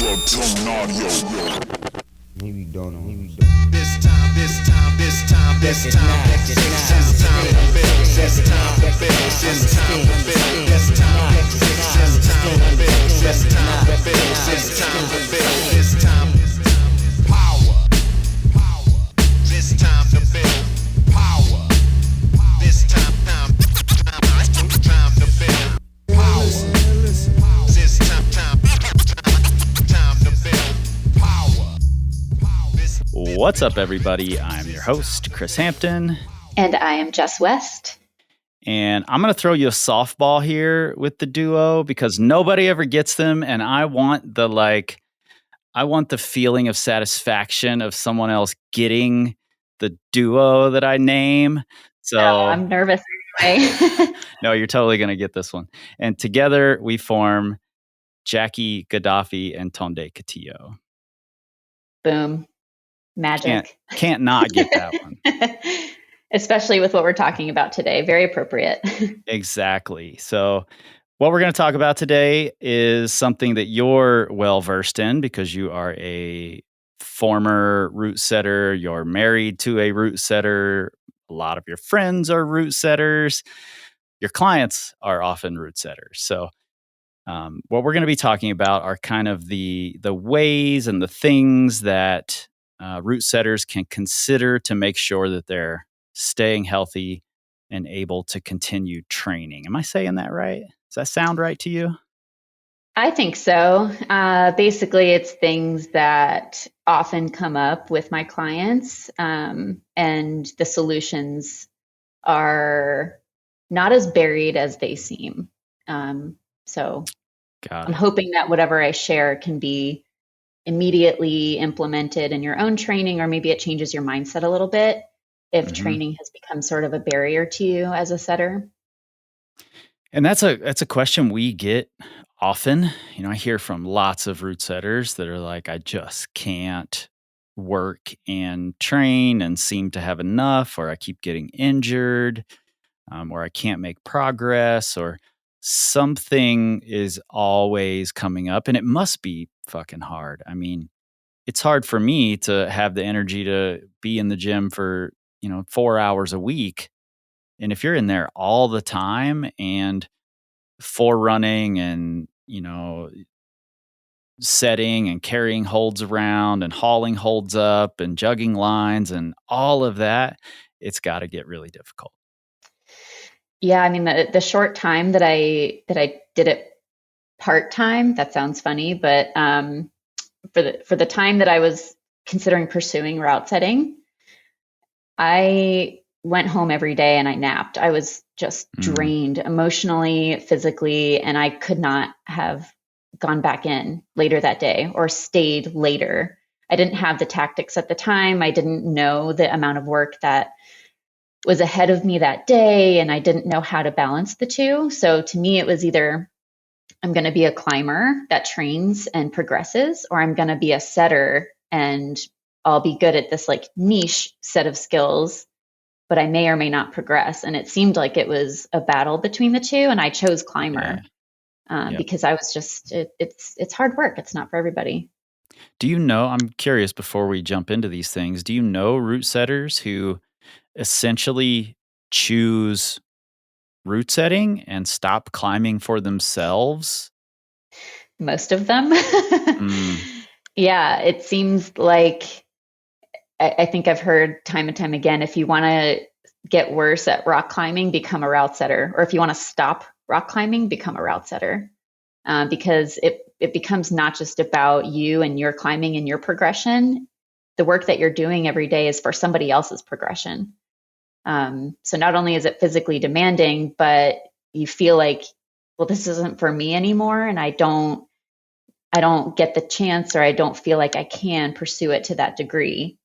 Maybe don't know. This time, this time, this time, this time, this time to build, this time to build, this time to build, this time to build, this time to build, this time to build, this time power, this time to build power, this time to build power, this time to build power. What's up, everybody? I'm your host, Chris Hampton. And I am Jess West. And I'm going to throw you a softball here with the duo because nobody ever gets them. And I want the feeling of satisfaction of someone else getting the duo that I name. So I'm nervous anyway. No, you're totally going to get this one. And together we form Jackie Gaddafi and Tonde Castillo. Boom. Magic. Can't not get that one. Especially with what we're talking about today. Very appropriate. Exactly. So what we're going to talk about today is something that you're well versed in because you are a former route setter. You're married to a route setter. A lot of your friends are route setters. Your clients are often route setters. So what we're going to be talking about are kind of the ways and the things that route setters can consider to make sure that they're staying healthy and able to continue training. Am I saying that right? Does that sound right to you? I think so. Basically, it's things that often come up with my clients, and the solutions are not as buried as they seem. So I'm hoping that whatever I share can be immediately implemented in your own training, or maybe it changes your mindset a little bit if training has become sort of a barrier to you as a setter. And that's a question we get often. You know, I hear from lots of route setters that are like, I just can't work and train and seem to have enough, or I keep getting injured, or I can't make progress, or something is always coming up, and it must be fucking hard. I mean, it's hard for me to have the energy to be in the gym for, 4 hours a week. And if you're in there all the time and forerunning and, setting and carrying holds around and hauling holds up and jugging lines and all of that, it's got to get really difficult. Yeah, I mean the short time that I did it part-time, that sounds funny, but for the time that I was considering pursuing route setting, I went home every day and I napped. I was just drained emotionally, physically, and I could not have gone back in later that day or stayed later. I didn't have the tactics at the time. I didn't know the amount of work that was ahead of me that day, and I didn't know how to balance the two. So to me, it was either I'm going to be a climber that trains and progresses, or I'm going to be a setter and I'll be good at this like niche set of skills, but I may or may not progress. And it seemed like it was a battle between the two, and I chose climber because I was just it's hard work. It's not for everybody. Do you know? I'm curious. Before we jump into these things, do you know route setters who essentially choose route setting and stop climbing for themselves? Most of them. Yeah, it seems like I think I've heard time and time again, if you want to get worse at rock climbing, become a route setter. Or if you want to stop rock climbing, become a route setter. Because it becomes not just about you and your climbing and your progression. The work that you're doing every day is for somebody else's progression. So not only is it physically demanding, but you feel like, well, this isn't for me anymore, and I don't get the chance, or I don't feel like I can pursue it to that degree.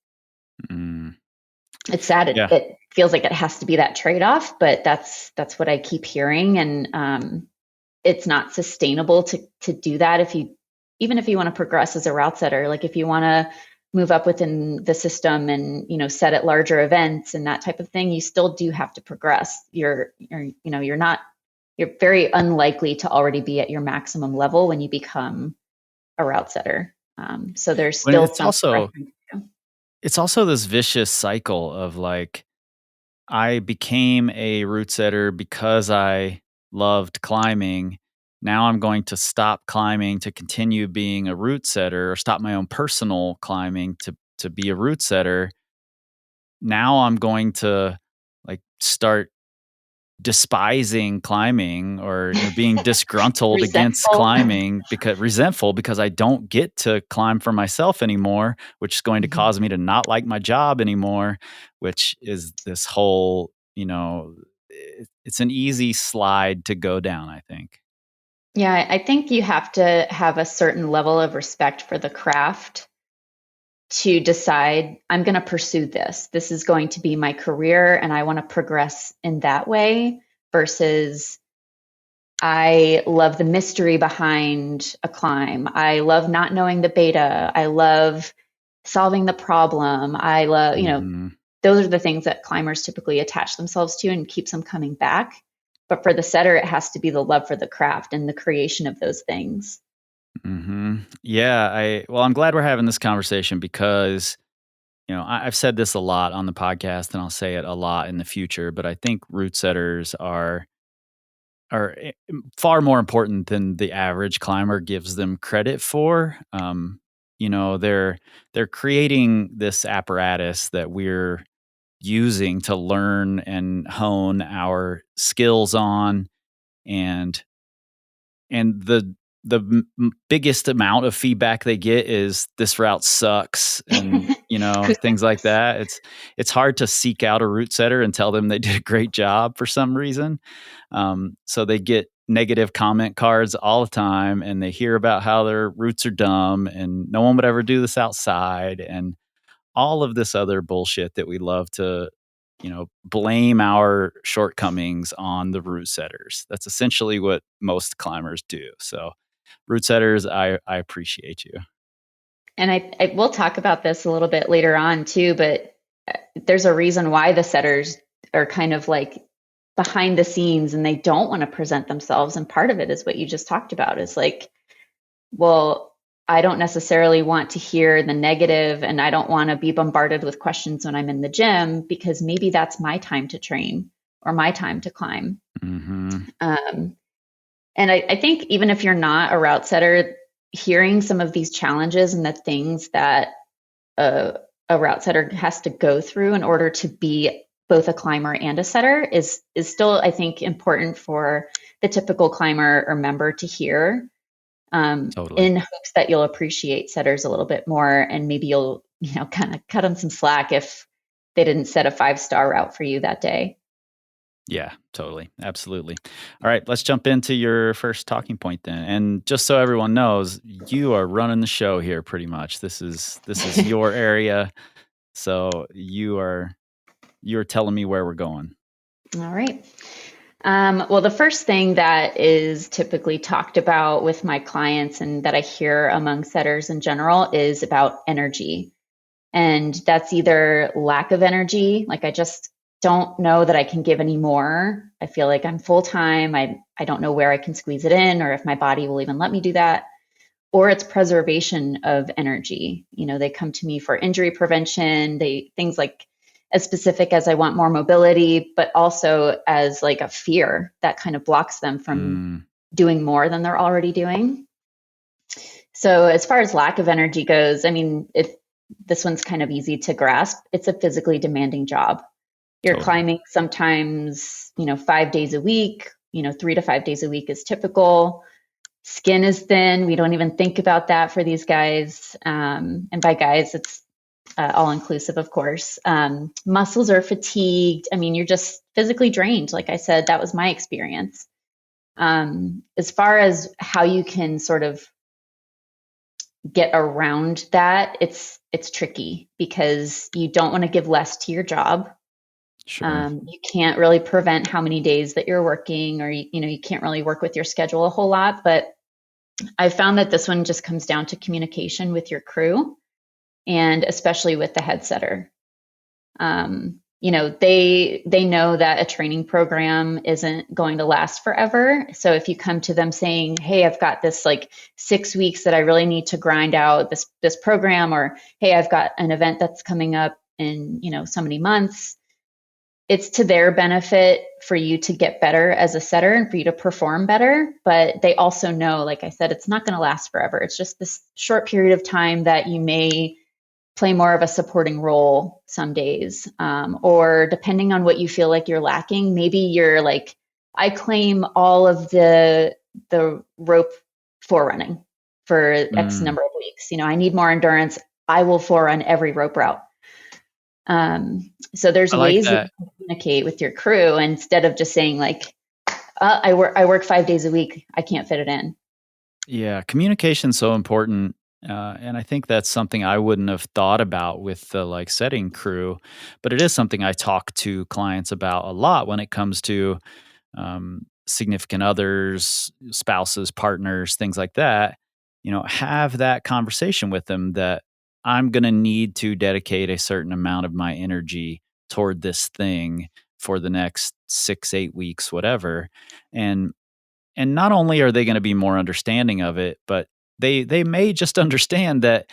It's sad. It feels like it has to be that trade-off, but that's what I keep hearing, and it's not sustainable to do that even if you want to progress as a route setter. Like if you want to move up within the system and, set at larger events and that type of thing, you still do have to progress. You're very unlikely to already be at your maximum level when you become a route setter. So there's When still some progression to do. it's also this vicious cycle of like, I became a route setter because I loved climbing. Now I'm going to stop climbing to continue being a route setter, or stop my own personal climbing to be a route setter. Now I'm going to like start despising climbing, or being disgruntled against Resentful. climbing, because resentful because I don't get to climb for myself anymore, which is going to cause me to not like my job anymore, which is this whole, it's an easy slide to go down, I think. Yeah, I think you have to have a certain level of respect for the craft to decide, I'm going to pursue this. This is going to be my career and I want to progress in that way, versus I love the mystery behind a climb. I love not knowing the beta. I love solving the problem. I love, Mhm. those are the things that climbers typically attach themselves to and keeps them coming back. But for the setter, it has to be the love for the craft and the creation of those things. Yeah, well, I'm glad we're having this conversation because, I've said this a lot on the podcast, and I'll say it a lot in the future, but I think route setters are far more important than the average climber gives them credit for. They're creating this apparatus that we're using to learn and hone our skills on, and the biggest amount of feedback they get is, this route sucks, and things like that. It's hard to seek out a route setter and tell them they did a great job for some reason. So they get negative comment cards all the time, and they hear about how their routes are dumb and no one would ever do this outside, and all of this other bullshit that we love to blame our shortcomings on the route setters. That's essentially what most climbers do. So route setters, I appreciate you. And I will talk about this a little bit later on too, but there's a reason why the setters are kind of like behind the scenes and they don't want to present themselves. And part of it is what you just talked about, is like, well, I don't necessarily want to hear the negative, and I don't want to be bombarded with questions when I'm in the gym, because maybe that's my time to train or my time to climb. And I think even if you're not a route setter, hearing some of these challenges and the things that a route setter has to go through in order to be both a climber and a setter is still, I think, important for the typical climber or member to hear, Totally. in hopes that you'll appreciate setters a little bit more, and maybe you'll, kind of cut them some slack if they didn't set a 5-star route for you that day. Yeah, totally. Absolutely. All right, let's jump into your first talking point then. And just so everyone knows, you are running the show here pretty much. This is your area. So you're telling me where we're going. All right. Well, the first thing that is typically talked about with my clients and that I hear among setters in general is about energy. And that's either lack of energy, like I just don't know that I can give any more. I feel like I'm full time. I don't know where I can squeeze it in, or if my body will even let me do that. Or it's preservation of energy. They come to me for injury prevention. Things like as specific as I want more mobility, but also as like a fear that kind of blocks them from doing more than they're already doing. So as far as lack of energy goes, I mean, this one's kind of easy to grasp. It's a physically demanding job. You're climbing sometimes, 5 days a week, 3 to 5 days a week is typical. Skin is thin. We don't even think about that for these guys. And by guys, it's all inclusive, of course. Muscles are fatigued. I mean, you're just physically drained. Like I said, that was my experience. As far as how you can sort of get around that, it's tricky because you don't want to give less to your job. Sure. You can't really prevent how many days that you're working, or you can't really work with your schedule a whole lot. But I found that this one just comes down to communication with your crew, and especially with the head setter. they know that a training program isn't going to last forever. So if you come to them saying, hey, I've got this like 6 weeks that I really need to grind out this program, or hey, I've got an event that's coming up in, so many months, it's to their benefit for you to get better as a setter and for you to perform better. But they also know, like I said, it's not going to last forever. It's just this short period of time that you may play more of a supporting role some days. Or depending on what you feel like you're lacking, maybe you're like, I claim all of the rope forerunning for X number of weeks. I need more endurance. I will forerun every rope route. So there's ways that you can communicate with your crew instead of just saying like, I work 5 days a week. I can't fit it in. Yeah, communication's so important. And I think that's something I wouldn't have thought about with the like setting crew, but it is something I talk to clients about a lot when it comes to significant others, spouses, partners, things like that. Have that conversation with them that I'm going to need to dedicate a certain amount of my energy toward this thing for the next 6, 8 weeks, whatever. And not only are they going to be more understanding of it, but they may just understand that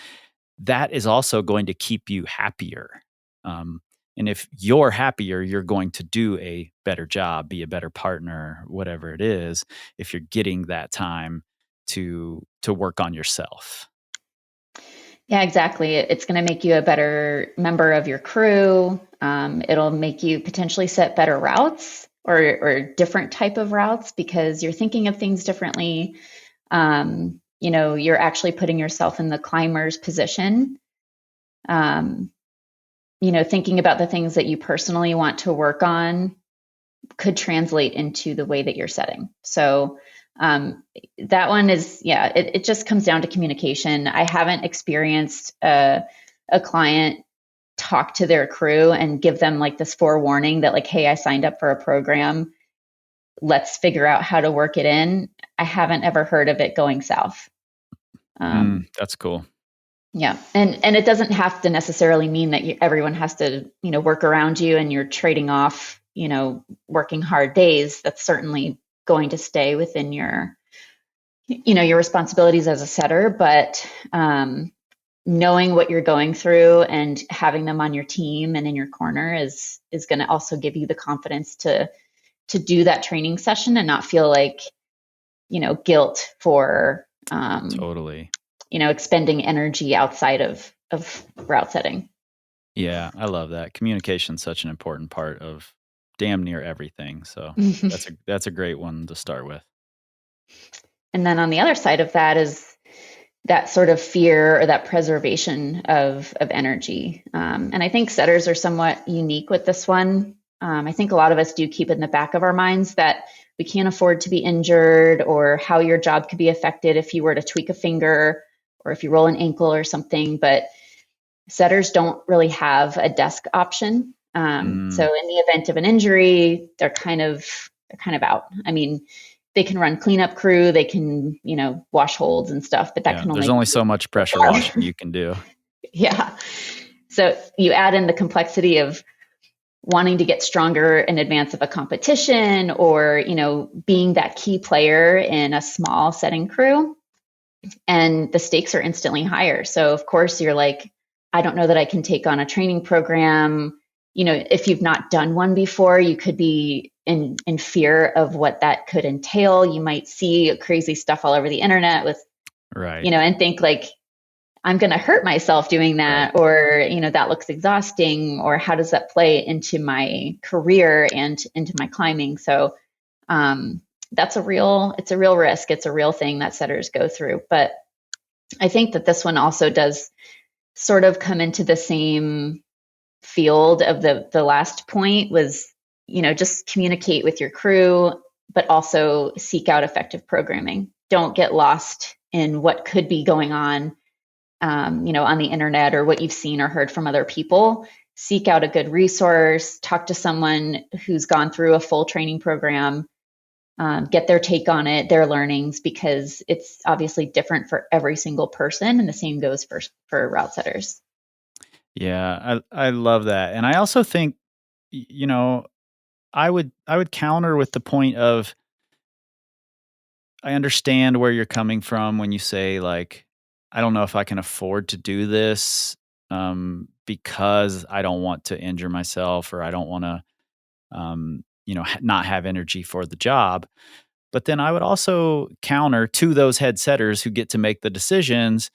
that is also going to keep you happier. And if you're happier, you're going to do a better job, be a better partner, whatever it is, if you're getting that time to work on yourself. Yeah, exactly. It's going to make you a better member of your crew. It'll make you potentially set better routes or different type of routes because you're thinking of things differently. You're actually putting yourself in the climber's position. Thinking about the things that you personally want to work on could translate into the way that you're setting. So that one is, it just comes down to communication. I haven't experienced a client talk to their crew and give them like this forewarning that like, hey, I signed up for a program. Let's figure out how to work it in. I haven't ever heard of it going south. That's cool. Yeah. And it doesn't have to necessarily mean that everyone has to, work around you and you're trading off, working hard days. That's certainly going to stay within your responsibilities as a setter, but knowing what you're going through and having them on your team and in your corner is going to also give you the confidence to do that training session and not feel like, guilt for totally, expending energy outside of route setting. Yeah, I love that. Communication's such an important part of damn near everything. So that's a great one to start with. And then on the other side of that is that sort of fear or that preservation of energy. And I think setters are somewhat unique with this one. I think a lot of us do keep in the back of our minds that we can't afford to be injured or how your job could be affected if you were to tweak a finger or if you roll an ankle or something. But setters don't really have a desk option. So in the event of an injury, they're kind of out. I mean, they can run cleanup crew, they can, wash holds and stuff, but that can there's only so much pressure washing you can do. Yeah. So you add in the complexity of wanting to get stronger in advance of a competition or, being that key player in a small setting crew, and the stakes are instantly higher. So of course you're like, I don't know that I can take on a training program. If you've not done one before, you could be in fear of what that could entail. You might see crazy stuff all over the internet with, right. And think like, I'm going to hurt myself doing that, right. Or, that looks exhausting, or how does that play into my career and into my climbing? So, it's a real risk. It's a real thing that setters go through. But I think that this one also does sort of come into the same field of the last point was, just communicate with your crew, but also seek out effective programming. Don't get lost in what could be going on, on the internet or what you've seen or heard from other people. Seek out a good resource, talk to someone who's gone through a full training program, get their take on it, their learnings, because it's obviously different for every single person. And the same goes for route setters. Yeah, I love that. And I also think you know, I would counter with the point of, I understand where you're coming from when you say, like, I don't know if I can afford to do this, because I don't want to injure myself, or I don't want to, not have energy for the job. But then I would also counter to those head setters who get to make the decisions.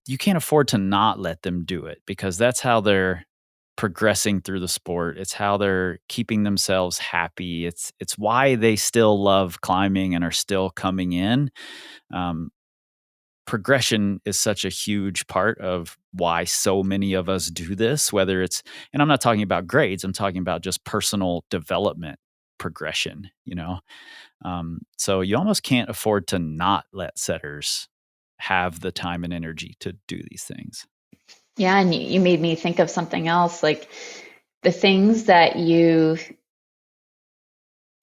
You can't afford to not let them do it, because that's how they're progressing through the sport. It's how they're keeping themselves happy. It's why they still love climbing and are still coming in. Um, Progression is such a huge part of why so many of us do this, whether it's, and I'm not talking about grades, I'm talking about just personal development progression, so you almost can't afford to not let setters have the time and energy to do these things. Yeah, and you made me think of something else, like the things that you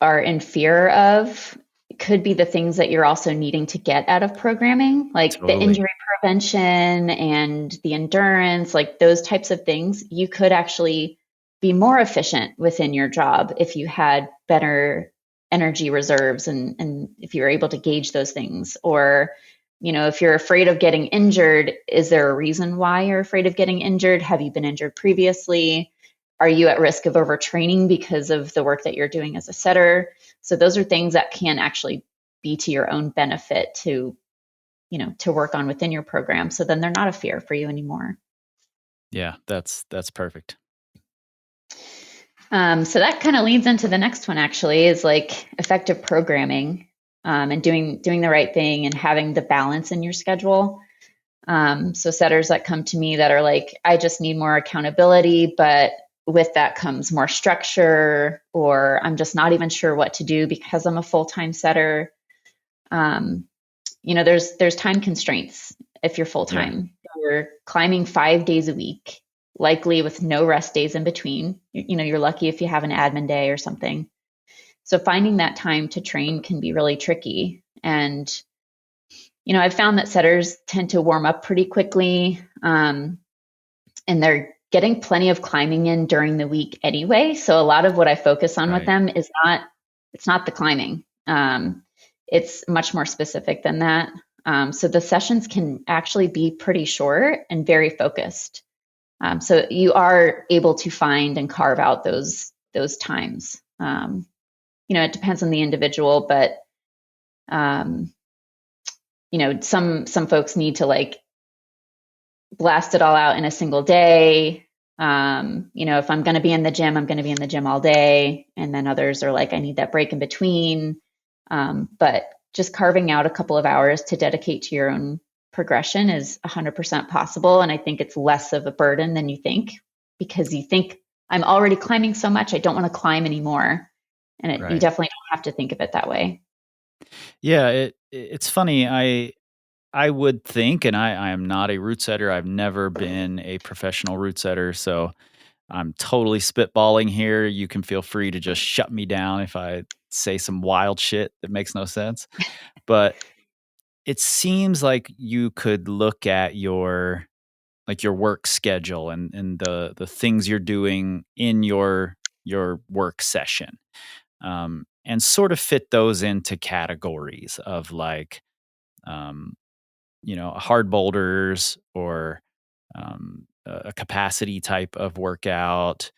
are in fear of could be the things that you're also needing to get out of programming, like the Totally. injury prevention and the endurance, like those types of things. You could actually be more efficient within your job if you had better energy reserves, and if you're able to gauge those things. Or, if you're afraid of getting injured, is there a reason why you're afraid of getting injured? Have you been injured previously? Are you at risk of overtraining because of the work that you're doing as a setter? So those are things that can actually be to your own benefit to, to work on within your program. So then they're not a fear for you anymore. Yeah, that's perfect. So that kind of leads into the next one, actually, is like effective programming, and doing the right thing and having the balance in your schedule. So setters that come to me that are like, I just need more accountability, but with that comes more structure, or I'm just not even sure what to do because I'm a full-time setter. There's time constraints. If you're full-time, you're climbing 5 days a week, likely with no rest days in between. You're lucky if you have an admin day or something. So finding that time to train can be really tricky. And, I've found that setters tend to warm up pretty quickly, and they're getting plenty of climbing in during the week anyway. So a lot of what I focus on with them is it's not the climbing. It's much more specific than that. So the sessions can actually be pretty short and very focused. So you are able to find and carve out those times. It depends on the individual, but some folks need to like blast it all out in a single day. If I'm going to be in the gym, I'm going to be in the gym all day. And then others are like, I need that break in between. But just carving out a couple of hours to dedicate to your own progression is 100% possible. And I think it's less of a burden than you think, because you think, I'm already climbing so much, I don't want to climb anymore. And you definitely don't have to think of it that way. Yeah, it's funny. I would think, and I am not a route setter. I've never been a professional route setter, so I'm totally spitballing here. You can feel free to just shut me down if I say some wild shit that makes no sense. But it seems like you could look at your work schedule and the things you're doing in your work session, and sort of fit those into categories of like, hard boulders, or a capacity type of workout.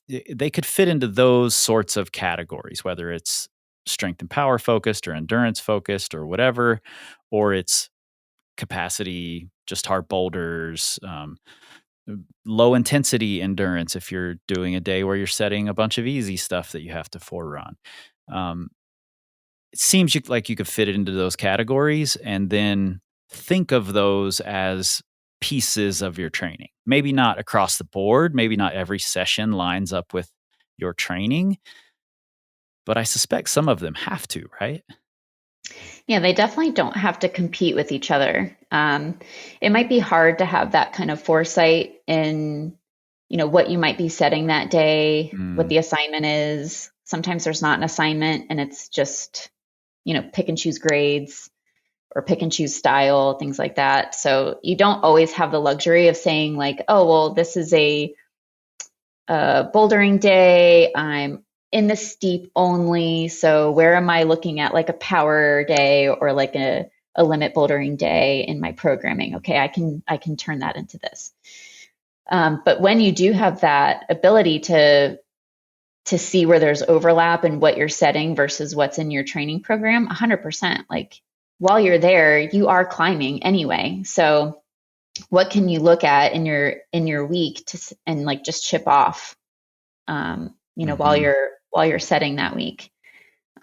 They could fit into those sorts of categories, whether it's strength and power focused or endurance focused or whatever, or it's capacity, just hard boulders, low intensity endurance if you're doing a day where you're setting a bunch of easy stuff that you have to forerun. Um, it seems like you could fit it into those categories, and then think of those as pieces of your training. Maybe not across the board, maybe not every session lines up with your training, but I suspect some of them have to, right? Yeah, they definitely don't have to compete with each other. It might be hard to have that kind of foresight in, what you might be setting that day, what the assignment is. Sometimes there's not an assignment and it's just, pick and choose grades or pick and choose style, things like that. So you don't always have the luxury of saying like, oh, well, this is a a bouldering day. I'm in the steep only. So where am I looking at like a power day or like a limit bouldering day in my programming? Okay, I can turn that into this. But when you do have that ability to see where there's overlap in what you're setting versus what's in your training program, 100%. Like while you're there, you are climbing anyway. So what can you look at in your week and like just chip off, while Mhm. you're setting that week.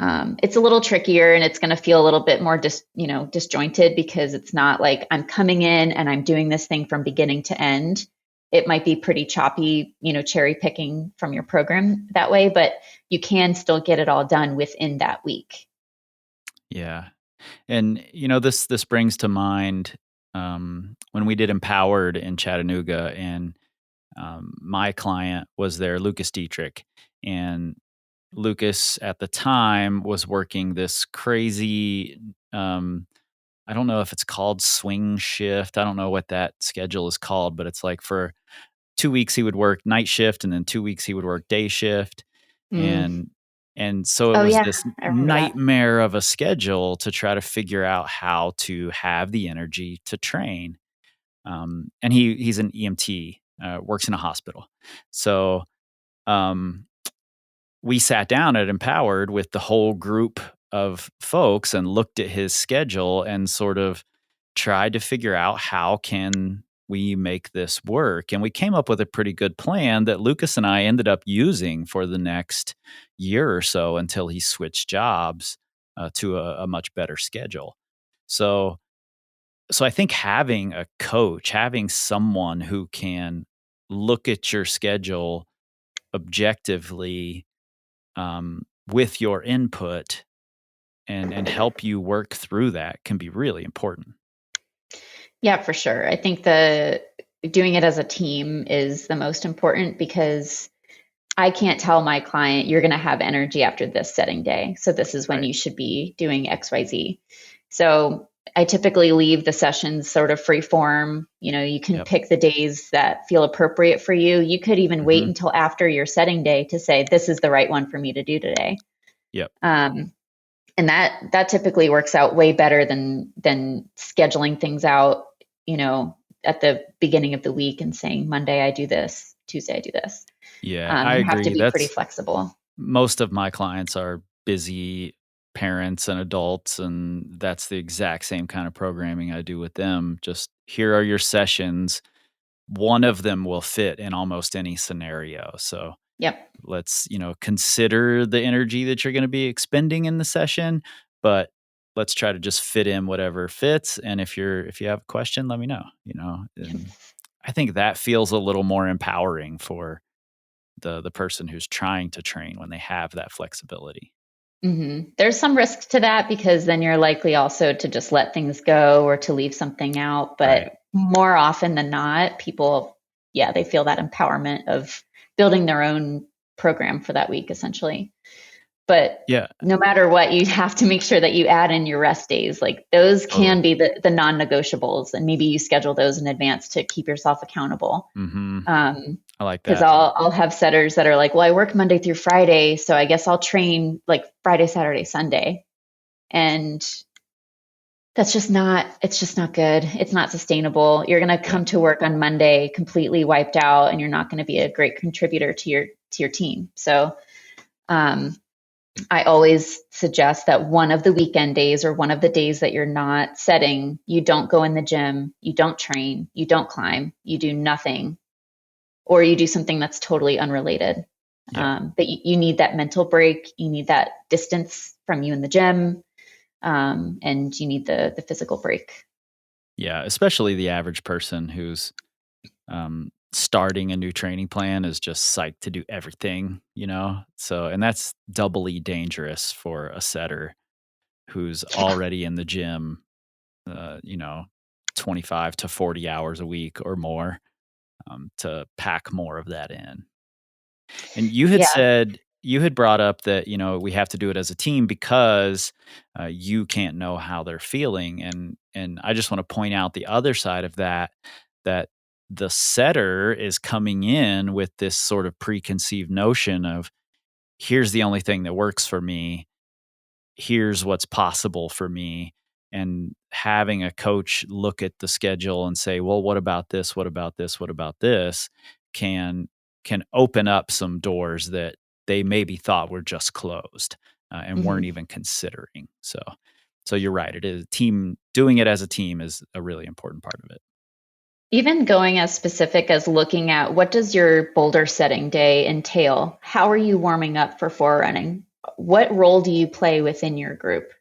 It's a little trickier and it's going to feel a little bit more disjointed because it's not like I'm coming in and I'm doing this thing from beginning to end. It might be pretty choppy, cherry picking from your program that way, but you can still get it all done within that week. Yeah. And this brings to mind when we did Empowered in Chattanooga, and my client was there, Lucas Dietrich, and Lucas at the time was working this crazy. I don't know if it's called swing shift. I don't know what that schedule is called, but it's like for 2 weeks he would work night shift, and then 2 weeks he would work day shift, Mm. and so it Oh was yeah, this I remember that. nightmare of a schedule to try to figure out how to have the energy to train. And he's an EMT, works in a hospital, so um, we sat down at Empowered with the whole group of folks and looked at his schedule and sort of tried to figure out how can we make this work. And we came up with a pretty good plan that Lucas and I ended up using for the next year or so until he switched jobs to a much better schedule. So, I think having a coach, having someone who can look at your schedule objectively, with your input and help you work through that can be really important. Yeah, for sure. I think the doing it as a team is the most important because I can't tell my client you're going to have energy after this setting day. So this is when Right. you should be doing XYZ. So I typically leave the sessions sort of free form. You can Yep. pick the days that feel appropriate for you. You could even wait Mhm. until after your setting day to say, this is the right one for me to do today. Yep. Um, and that typically works out way better than scheduling things out, at the beginning of the week and saying Monday I do this, Tuesday I do this. Yeah, I You have to agree. be pretty That's flexible. most of my clients are busy parents and adults, and that's the exact same kind of programming I do with them. Just here are your sessions. One of them will fit in almost any scenario. So Yep. let's consider the energy that you're going to be expending in the session, but let's try to just fit in whatever fits. And if you have a question, let me know. And I think that feels a little more empowering for the person who's trying to train when they have that flexibility. There's some risk to that because then you're likely also to just let things go or to leave something out. Right. But more often than not, people, yeah, they feel that empowerment of building their own program for that week, essentially. But Yeah, no matter what, you have to make sure that you add in your rest days. Like those totally. can be the non-negotiables, and maybe you schedule those in advance to keep yourself accountable. Hmm. Um, I like because that. I'll have setters that are like, well, I work Monday through Friday, so I guess I'll train like Friday, Saturday, Sunday, and it's just not good. It's not sustainable. You're going to Yeah. come to work on Monday completely wiped out, and you're not going to be a great contributor to your team. So um, I always suggest that one of the weekend days or one of the days that you're not setting, you don't go in the gym, you don't train, you don't climb, you do nothing, or you do something that's totally unrelated. Yeah. But you need that mental break, you need that distance from you in the gym, and you need the physical break. Yeah. Especially the average person who's starting a new training plan is just psyched to do everything. So, and that's doubly dangerous for a setter who's already in the gym, uh, you know, 25 to 40 hours a week or more, to pack more of that in. And Yeah. you had brought up that, we have to do it as a team because you can't know how they're feeling. And I just want to point out the other side of that, that the setter is coming in with this sort of preconceived notion of, here's the only thing that works for me, here's what's possible for me, and having a coach look at the schedule and say, well, what about this, what about this, what about this, can open up some doors that they maybe thought were just closed, and weren't even considering. So you're right, it is team, doing it as a team is a really important part of it. Even going as specific as looking at, what does your boulder setting day entail? How are you warming up for forerunning? What role do you play within your group?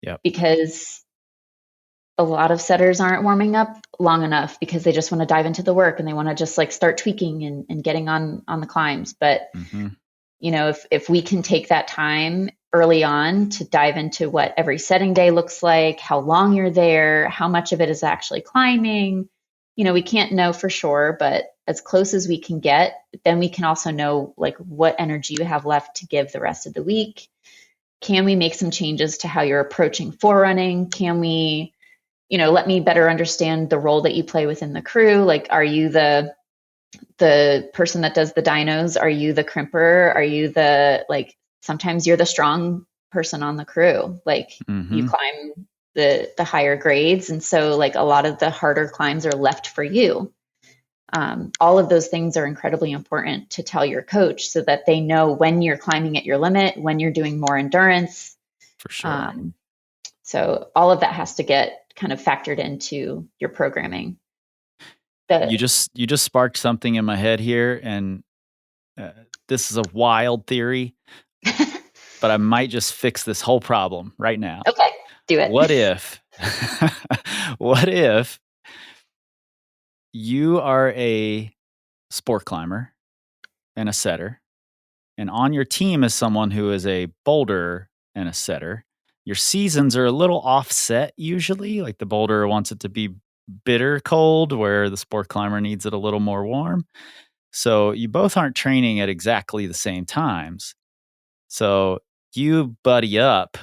Yep. Because a lot of setters aren't warming up long enough because they just want to dive into the work and they want to just like start tweaking and getting on the climbs. But you know, if we can take that time early on to dive into what every setting day looks like, how long you're there, how much of it is actually climbing, you know, we can't know for sure, but as close as we can get, then we can also know like what energy you have left to give the rest of the week. Can we make some changes to how you're approaching forerunning? Can we, you know, let me better understand the role that you play within the crew? Like, are you the person that does the dynos? Are you the crimper? Are you the, like, sometimes you're the strong person on the crew. Like you climb the higher grades. And so like a lot of the harder climbs are left for you. All of those things are incredibly important to tell your coach so that they know when you're climbing at your limit, when you're doing more endurance. For sure. So all of that has to get kind of factored into your programming. You just sparked something in my head here, and this is a wild theory, but I might just fix this whole problem right now. Okay, do it. What if you are a sport climber and a setter, and on your team is someone who is a boulder and a setter? Your seasons are a little offset usually. Like the boulder wants it to be bitter cold, where the sport climber needs it a little more warm. So you both aren't training at exactly the same times. So you buddy up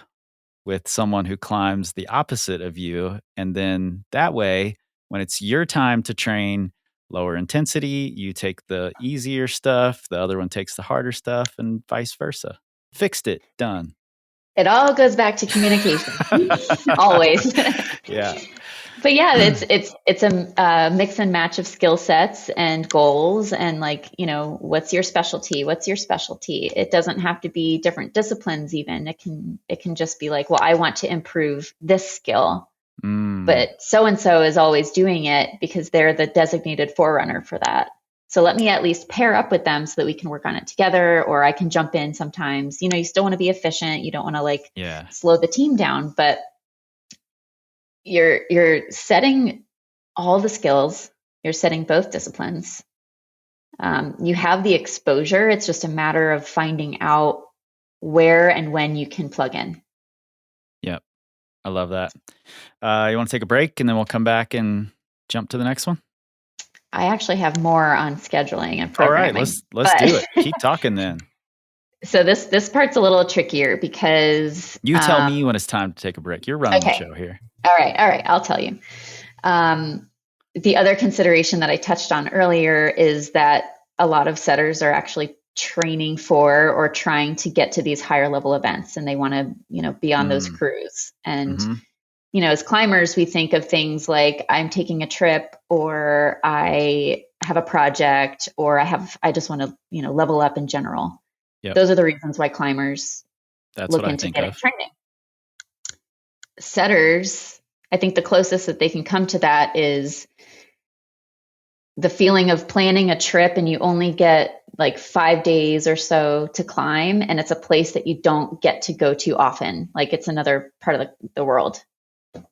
with someone who climbs the opposite of you. And then that way, when it's your time to train lower intensity, you take the easier stuff, the other one takes the harder stuff, and vice versa. Fixed it. Done. It all goes back to communication. Always. Yeah. But yeah, it's a mix and match of skill sets and goals, and like, you know, what's your specialty? What's your specialty? It doesn't have to be different disciplines even. It can just be like, well, I want to improve this skill. But so and so is always doing it because they're the designated forerunner for that. So let me at least pair up with them so that we can work on it together, or I can jump in sometimes. You know, you still want to be efficient. You don't want to like slow the team down, but you're setting all the skills, you're setting both disciplines. You have the exposure. It's just a matter of finding out where and when you can plug in. Yep. I love that. You want to take a break and then we'll come back and jump to the next one? I actually have more on scheduling and programming. All right, let's do it. Keep talking then. So this part's a little trickier because you tell me when it's time to take a break. You're running the show here. All right. I'll tell you. The other consideration that I touched on earlier is that a lot of setters are actually training for or trying to get to these higher level events, and they want to, you know, be on those crews. And you know, as climbers, we think of things like I'm taking a trip, or I have a project, or I just want to, you know, level up in general. Yep. Those are the reasons why climbers look into getting training. Setters, I think the closest that they can come to that is the feeling of planning a trip and you only get like 5 days or so to climb, and it's a place that you don't get to go to often. Like it's another part of the world.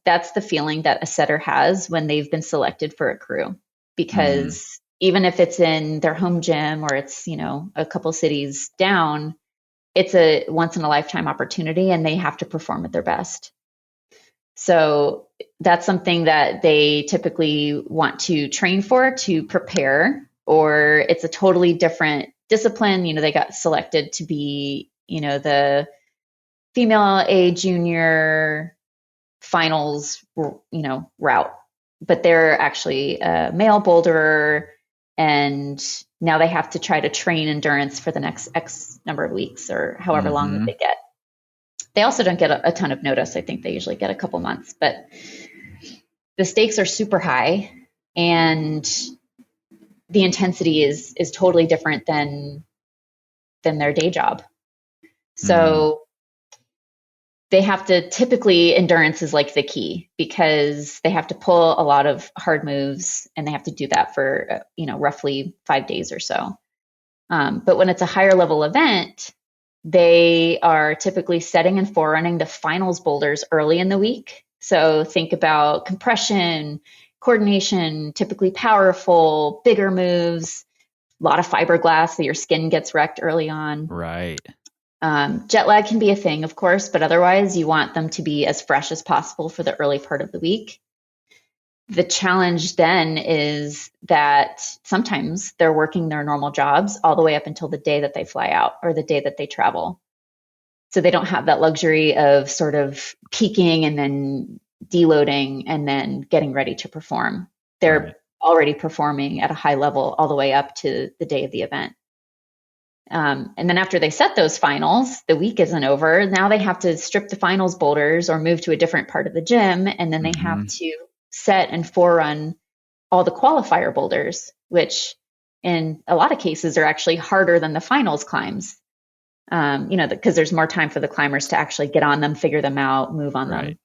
That's the feeling that a setter has when they've been selected for a crew, because even if it's in their home gym or it's, you know, a couple cities down, it's a once in a lifetime opportunity and they have to perform at their best. So that's something that they typically want to train for, to prepare, or it's a totally different discipline. You know, they got selected to be, you know, the female A junior finals, you know, route. but they're actually a male boulderer, and now they have to try to train endurance for the next X number of weeks or however long that they get. They also don't get a ton of notice. I think they usually get a couple months, but the stakes are super high, and the intensity is totally different than their day job. So they have to, typically endurance is like the key, because they have to pull a lot of hard moves, and they have to do that for, roughly 5 days or so. But when it's a higher level event, they are typically setting and forerunning the finals boulders early in the week. So think about compression, coordination, typically powerful, bigger moves, a lot of fiberglass, so your skin gets wrecked early on. Right. Jet lag can be a thing, of course, but otherwise you want them to be as fresh as possible for the early part of the week. The challenge then is that sometimes they're working their normal jobs all the way up until the day that they fly out or the day that they travel. So they don't have that luxury of sort of peaking and then deloading and then getting ready to perform. They're already performing at a high level all the way up to the day of the event. And then after they set those finals, the week isn't over. Now they have to strip the finals boulders or move to a different part of the gym. And then they have to set and forerun all the qualifier boulders, which in a lot of cases are actually harder than the finals climbs. Because there's more time for the climbers to actually get on them, figure them out, move on them.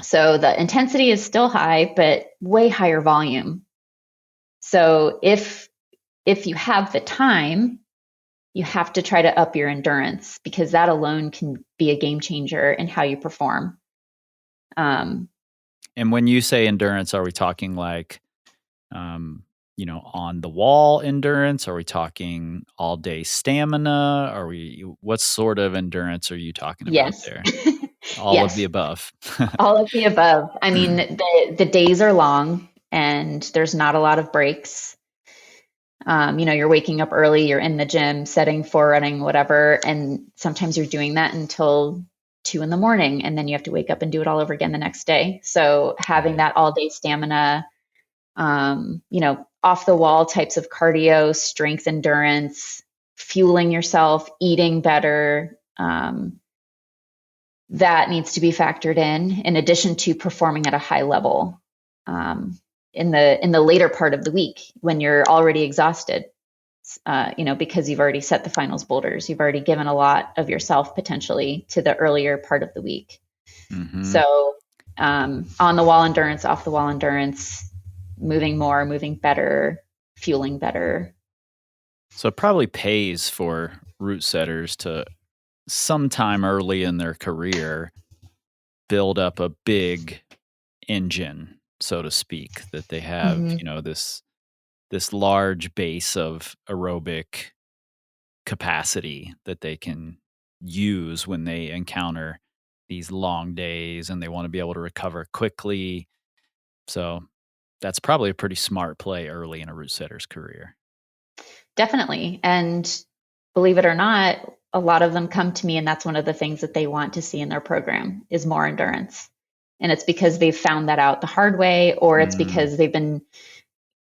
So the intensity is still high, but way higher volume. So if you have the time, you have to try to up your endurance, because that alone can be a game changer in how you perform. And when you say endurance, are we talking like, on the wall endurance? Are we talking all day stamina? What sort of endurance are you talking about there? All of the above. All of the above. I mean, the days are long and there's not a lot of breaks. You're waking up early, you're in the gym, setting, forerunning, whatever. And sometimes you're doing that until 2 a.m, and then you have to wake up and do it all over again the next day. So having that all day stamina, off the wall types of cardio, strength, endurance, fueling yourself, eating better, that needs to be factored in addition to performing at a high level. In the later part of the week when you're already exhausted, because you've already set the finals boulders, you've already given a lot of yourself potentially to the earlier part of the week. So on the wall endurance, off the wall endurance, moving more, moving better, fueling better. So it probably pays for Routesetters to sometime early in their career build up a big engine, so to speak, that they have, this large base of aerobic capacity that they can use when they encounter these long days and they want to be able to recover quickly. So that's probably a pretty smart play early in a Routesetter's career. Definitely. And believe it or not, a lot of them come to me and that's one of the things that they want to see in their program is more endurance. And it's because they've found that out the hard way, or it's because they've been,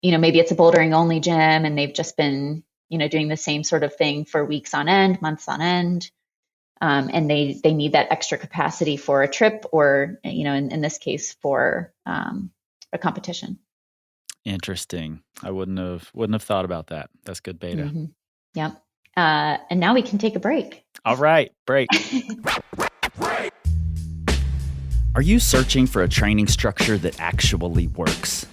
maybe it's a bouldering only gym and they've just been, doing the same sort of thing for weeks on end, months on end. And they need that extra capacity for a trip or, in this case for a competition. Interesting. I wouldn't have thought about that. That's good beta. Yep. And now we can take a break. All right, break. Are you searching for a training structure that actually works?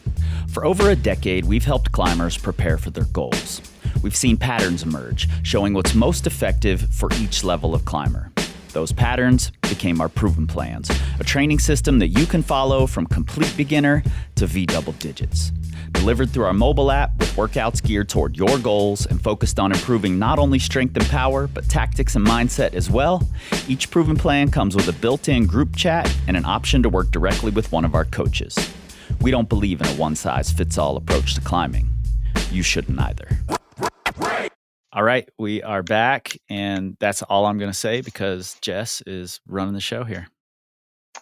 For over a decade, we've helped climbers prepare for their goals. We've seen patterns emerge, showing what's most effective for each level of climber. Those patterns became our proven plans, a training system that you can follow from complete beginner to V double digits. Delivered through our mobile app with workouts geared toward your goals and focused on improving not only strength and power, but tactics and mindset as well, each proven plan comes with a built-in group chat and an option to work directly with one of our coaches. We don't believe in a one-size-fits-all approach to climbing. You shouldn't either. All right, we are back, and that's all I'm going to say because Jess is running the show here.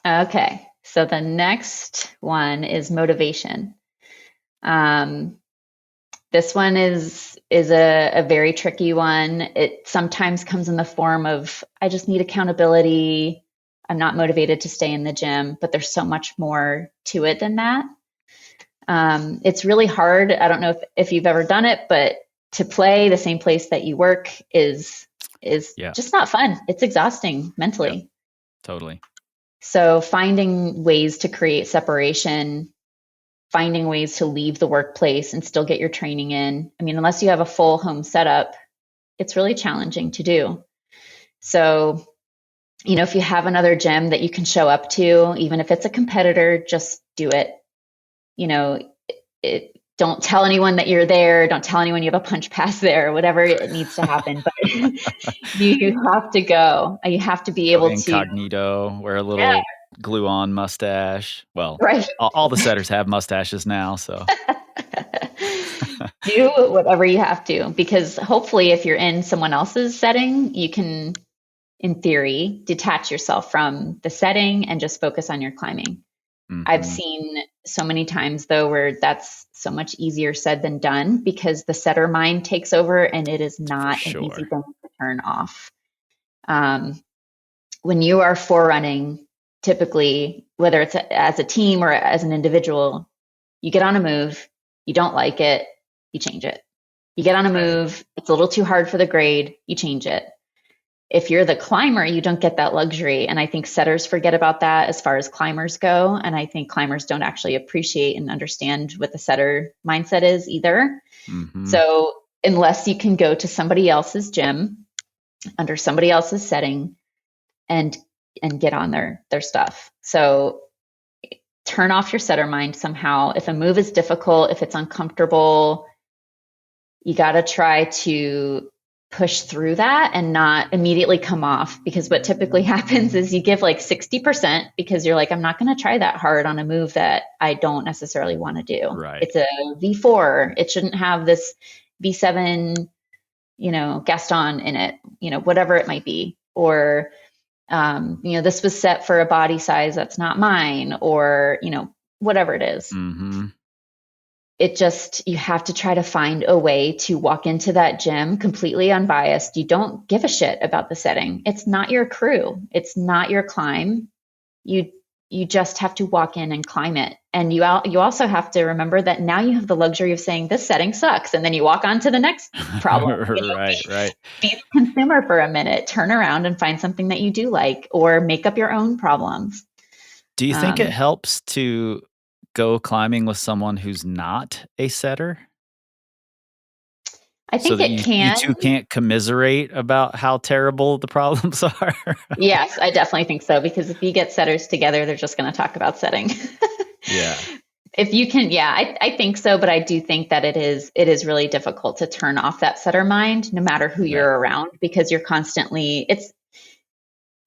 Okay. So the next one is motivation. This one is a very tricky one. It sometimes comes in the form of, I just need accountability. I'm not motivated to stay in the gym, but there's so much more to it than that. It's really hard. I don't know if you've ever done it, but to play the same place that you work is just not fun. It's exhausting mentally. Yep. Totally. So finding ways to create separation, finding ways to leave the workplace and still get your training in. I mean, unless you have a full home setup, it's really challenging to do. So, if you have another gym that you can show up to, even if it's a competitor, just do it. Don't tell anyone that you're there. Don't tell anyone you have a punch pass there, whatever it needs to happen. But you have to go. You have to be able incognito, wear a little glue on mustache. Well, right. all the setters have mustaches now, so. Do whatever you have to, because hopefully if you're in someone else's setting, you can, in theory, detach yourself from the setting and just focus on your climbing. Mm-hmm. I've seen so many times, though, where that's so much easier said than done because the setter mind takes over and it is not an easy thing to turn off. When you are forerunning, typically, whether it's as a team or as an individual, you get on a move, you don't like it, you change it. You get on a move, it's a little too hard for the grade, you change it. If you're the climber, you don't get that luxury. And I think setters forget about that as far as climbers go. And I think climbers don't actually appreciate and understand what the setter mindset is either. Mm-hmm. So unless you can go to somebody else's gym under somebody else's setting and get on their stuff. So turn off your setter mind somehow. If a move is difficult, if it's uncomfortable, you got to try to push through that and not immediately come off, because what typically happens is you give like 60% because you're like, I'm not going to try that hard on a move that I don't necessarily want to do. Right. It's a V4. It shouldn't have this V7, Gaston in it, whatever it might be. Or, this was set for a body size that's not mine, or, whatever it is. Mm-hmm. It just, you have to try to find a way to walk into that gym completely unbiased. You don't give a shit about the setting. It's not your crew. It's not your climb. You just have to walk in and climb it. And you also have to remember that now you have the luxury of saying this setting sucks. And then you walk on to the next problem. Right. Be the consumer for a minute, turn around and find something that you do like, or make up your own problems. Do you think it helps to go climbing with someone who's not a setter? I think so it can. You two can't commiserate about how terrible the problems are. Yes, I definitely think so, because if you get setters together, they're just going to talk about setting. Yeah. If you can, I think so, but I do think that it is really difficult to turn off that setter mind, no matter who you're around, because you're constantly,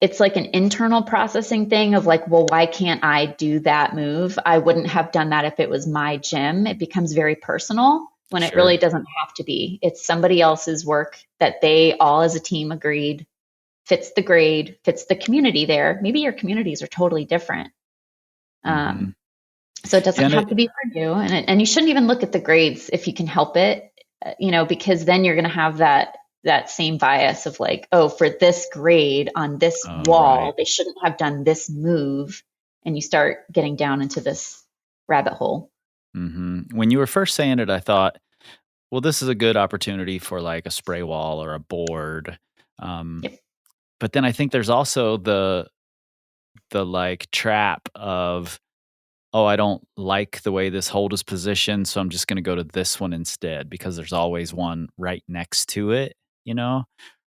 it's like an internal processing thing of like, well, why can't I do that move? I wouldn't have done that if it was my gym. It becomes very personal when it really doesn't have to be. It's somebody else's work that they all as a team agreed fits the grade, fits the community there. Maybe your communities are totally different. So it doesn't have to be for you. And you shouldn't even look at the grades if you can help it, because then you're going to have that same bias of like, oh, for this grade on this wall, they shouldn't have done this move. And you start getting down into this rabbit hole. Mm-hmm. When you were first saying it, I thought, well, this is a good opportunity for like a spray wall or a board. But then I think there's also the like trap of, oh, I don't like the way this hold is positioned, so I'm just going to go to this one instead, because there's always one right next to it, And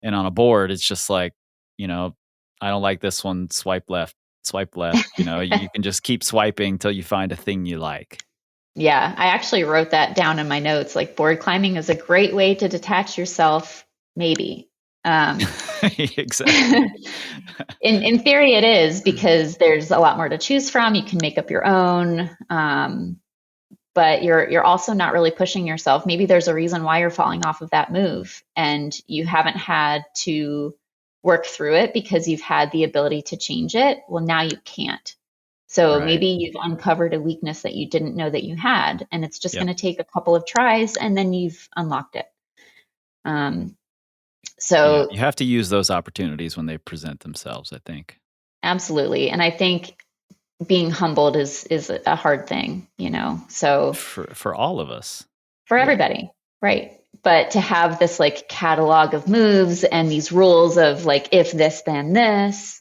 on a board, it's just like, I don't like this one, swipe left. You can just keep swiping till you find a thing you like. Yeah, I actually wrote that down in my notes. Like, board climbing is a great way to detach yourself, maybe. Exactly. In theory, it is, because there's a lot more to choose from. You can make up your own, but you're also not really pushing yourself. Maybe there's a reason why you're falling off of that move, and you haven't had to work through it because you've had the ability to change it. Well, now you can't. So Right. maybe you've uncovered a weakness that you didn't know that you had, and it's just Yep. going to take a couple of tries and then you've unlocked it. Um, Yeah. so You have to use those opportunities when they present themselves, I think. absolutely. And I think being humbled is a hard thing, you know. So For all of us. for Yeah. everybody, right? But to have this like catalog of moves and these rules of like if this then this,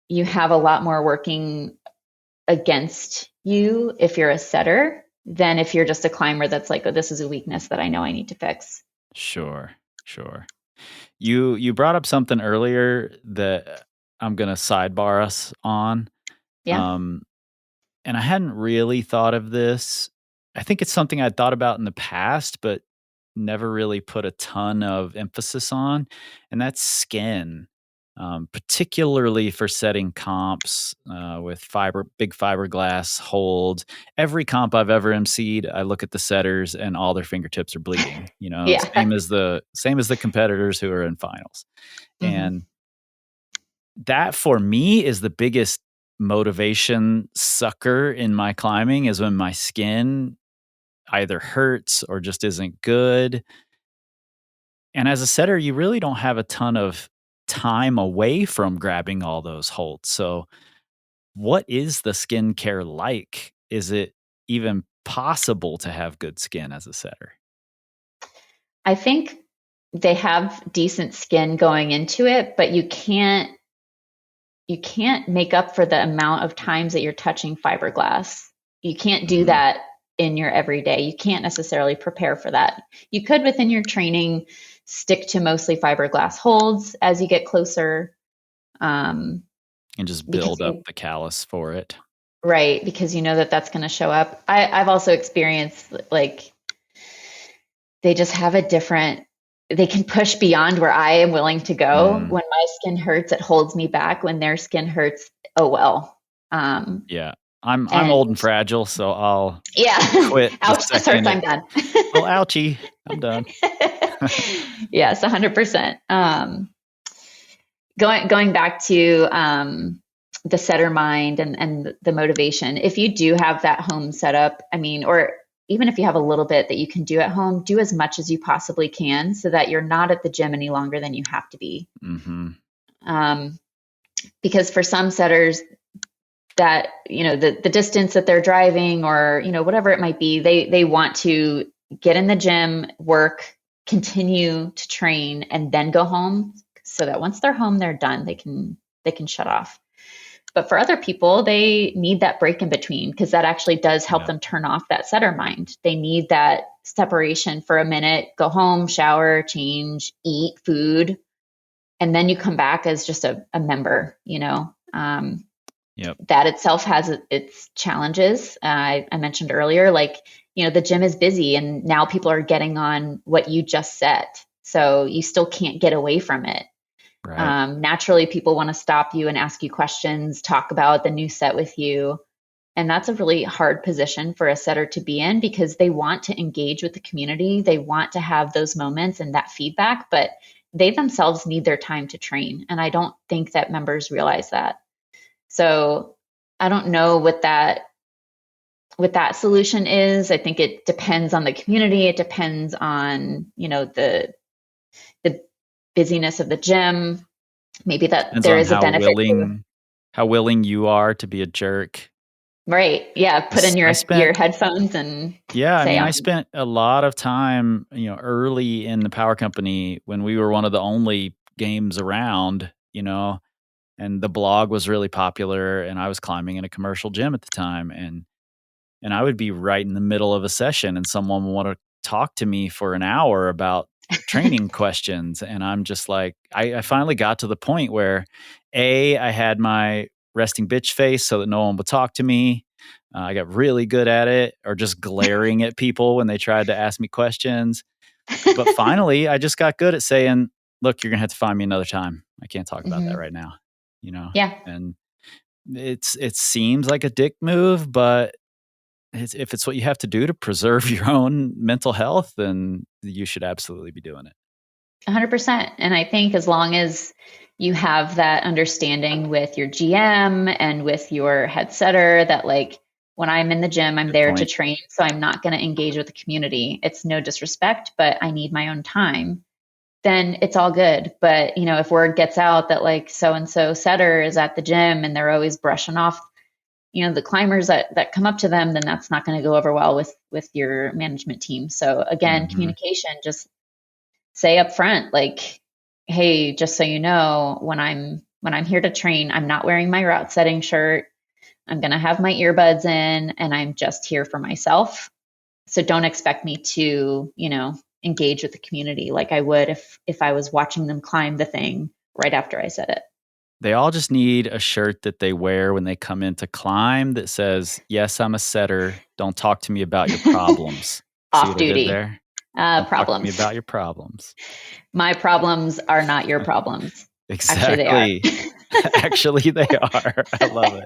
you have a lot more working against you if you're a setter than if you're just a climber that's like, oh, this is a weakness that I know I need to fix. Sure. You brought up something earlier that I'm gonna sidebar us on. Yeah. Um, and I hadn't really thought of this. I think it's something I'd thought about in the past, but never really put a ton of emphasis on, and that's skin. Particularly for setting comps with big fiberglass hold. Every comp I've ever emceed, I look at the setters and all their fingertips are bleeding. Yeah. Same as the competitors who are in finals. Hmm. And that for me is the biggest motivation sucker in my climbing is when my skin either hurts or just isn't good. And as a setter, you really don't have a ton of time away from grabbing all those holds. So, what is the skincare like? Is it even possible to have good skin as a setter? I think they have decent skin going into it, but you can't make up for the amount of times that you're touching fiberglass. You can't do Mhm. that in your everyday. You can't necessarily prepare for that. You could within your training stick to mostly fiberglass holds as you get closer. Um, And just because build up the callus for it. right, because you know that that's going to show up. I've also experienced like they just have a different, they can push beyond where I am willing to go. Mm, When my skin hurts, it holds me back. When their skin hurts, oh well. yeah. I'm And old and fragile, so I'll yeah, quit the ouch, this hurts, second I'm it done. oh, ouchie, I'm done. Yes, 100%. Going back to the setter mind and the motivation. If you do have that home setup, I mean, or even if you have a little bit that you can do at home, do as much as you possibly can so that you're not at the gym any longer than you have to be. Mhm. Um, because for some setters, that the distance that they're driving or whatever it might be, they want to get in the gym, work, continue to train, and then go home so that once they're home they're done, they can shut off. But for other people, they need that break in between because that actually does help Yeah. them turn off that setter mind. They need that separation for a minute, go home, shower, change, eat food, and then you come back as just a member. Yep. That itself has its challenges. I mentioned earlier, like, the gym is busy and now people are getting on what you just set. So you still can't get away from it. Right. Naturally, people want to stop you and ask you questions, talk about the new set with you. And that's a really hard position for a setter to be in because they want to engage with the community. They want to have those moments and that feedback, but they themselves need their time to train. And I don't think that members realize that. So I don't know what that solution is. I think it depends on the community. It depends on, the busyness of the gym. Maybe that Depends there on is a benefit to, how willing you are to be a jerk. right. Yeah. Put in I your spent headphones and Yeah, I say, mean, I spent a lot of time, early in the power company when we were one of the only games around, and the blog was really popular and I was climbing in a commercial gym at the time and I would be right in the middle of a session and someone would want to talk to me for an hour about training questions and I'm just like I finally got to the point where I had my resting bitch face so that no one would talk to me. I got really good at it, or just glaring at people when they tried to ask me questions. But finally, I just got good at saying, "Look, you're gonna have to find me another time. I can't talk about that Mhm. right now." You know, Yeah. and it seems like a dick move, but if it's what you have to do to preserve your own mental health, then you should absolutely be doing it. 100%. And I think as long as you have that understanding with your GM and with your head setter that like when I'm in the gym, I'm Good there to point. train. So I'm not going to engage with the community. It's no disrespect, but I need my own time. Then it's all good. But, you know, if word gets out that like so and so setter is at the gym and they're always brushing off, you know, the climbers that come up to them, then that's not going to go over well with your management team. So again, Hmm. communication, just say up front, like, hey, just so you know, when I'm here to train, I'm not wearing my route setting shirt. I'm going to have my earbuds in and I'm just here for myself. So don't expect me to, you know, engage with the community like I would if I was watching them climb the thing right after I said it. They all just need a shirt that they wear when they come in to climb that says, "Yes, I'm a setter. Don't talk to me about your problems." See Off what I did duty there? Don't talk to me problems. about your problems. My problems are not your problems. Actually, they are. Exactly. Actually, they are. I love it.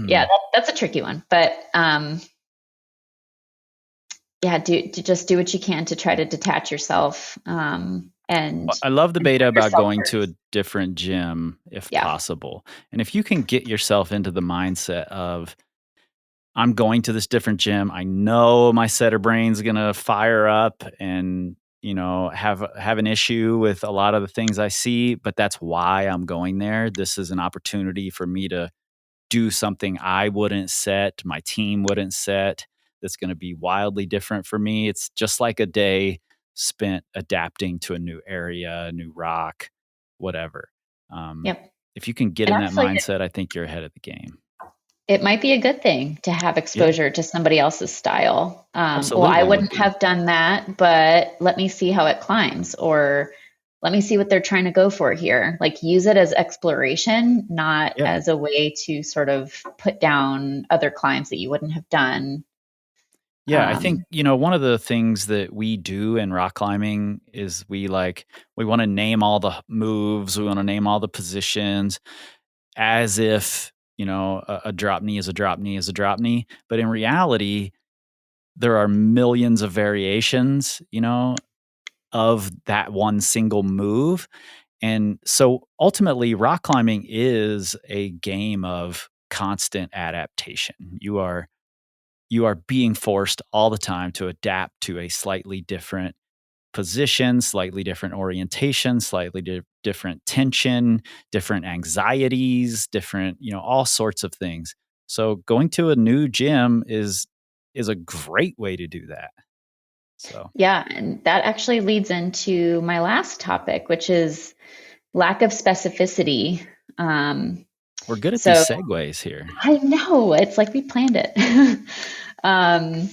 Yeah, that's a tricky one, but yeah, just do what you can to try to detach yourself and I love the put beta about yourself going to a first. different gym if Yeah, possible. And if you can get yourself into the mindset of, I'm going to this different gym. I know my setter brain's gonna fire up and have an issue with a lot of the things I see, but that's why I'm going there. This is an opportunity for me to do something I wouldn't set, my team wouldn't set. That's going to be wildly different for me. It's just like a day spent adapting to a new area, a new rock, whatever. Um, yep. if you can get And in that honestly, mindset, I think you're ahead of the game. it might be a good thing to have Yeah, exposure to somebody else's style. Well, I absolutely would wouldn't be. have done that, but let me see how it climbs, or let me see what they're trying to go for here. Like use it as exploration, not Yeah. as a way to sort of put down other climbs that you wouldn't have done. Yeah, I think, one of the things that we do in rock climbing is we want to name all the moves, we want to name all the positions as if, a drop knee is a drop knee is a drop knee. But in reality, there are millions of variations, of that one single move. And so ultimately, rock climbing is a game of constant adaptation. You are being forced all the time to adapt to a slightly different position, slightly different orientation, slightly different tension, different anxieties, different, all sorts of things. So going to a new gym is a great way to do that. So Yeah, and that actually leads into my last topic, which is lack of specificity. Um, we're good at these so segues here. I know it's like we planned it. um,